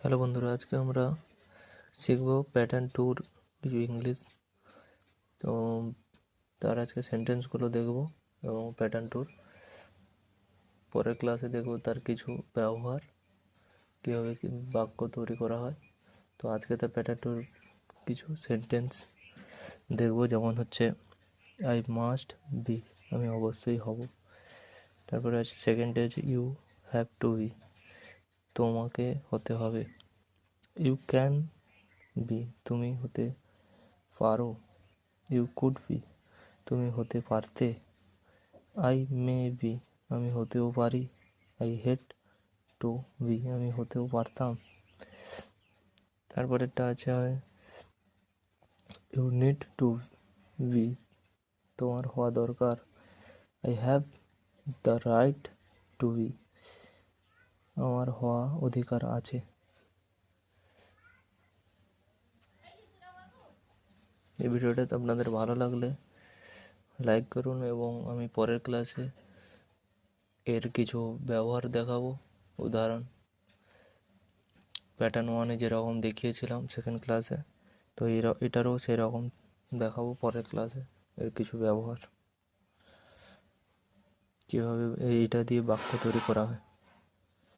Hello বন্ধুরা, আজকে আমরা শিখব প্যাটার্ন টুর কিছু ইংলিশ। তো তার আজকে সেন্টেন্সগুলো দেখব এবং প্যাটার্ন টুর পরের ক্লাসে দেখব তার কিছু ব্যবহার, কীভাবে কি বাক্য তৈরি করা হয়। তো আজকে তার প্যাটার্ন টুর কিছু সেন্টেন্স দেখব, যেমন হচ্ছে আই মাস্ট বি, আমি অবশ্যই হব। তারপরে আছে সেকেন্ডে আছে ইউ হ্যাভ টু বি, তোমাকে হতে হবে। ইউ ক্যান বি, তুমি হতে পারো। ইউ কুড বি, তুমি হতে পারতে। আই মে বি, আমি হতেও পারি। আই হেট টু বি, আমি হতেও পারতাম। তারপরেরটা আছে ইউ নিড টু বি, তোমার হওয়া দরকার। I have the right to be, আমার হওয়া অধিকার আছে। এই ভিডিওটা আপনাদের ভালো লাগলে লাইক করুন এবং আমি পরের ক্লাসে এর কিছু ব্যবহার দেখাবো, উদাহরণ। প্যাটার্ন ওয়ানে যেরকম দেখিয়েছিলাম সেকেন্ড ক্লাসে, তো এটারও সেরকম দেখাবো পরের ক্লাসে, এর কিছু ব্যবহার, কীভাবে এইটা দিয়ে বাক্য তৈরি করা হয়।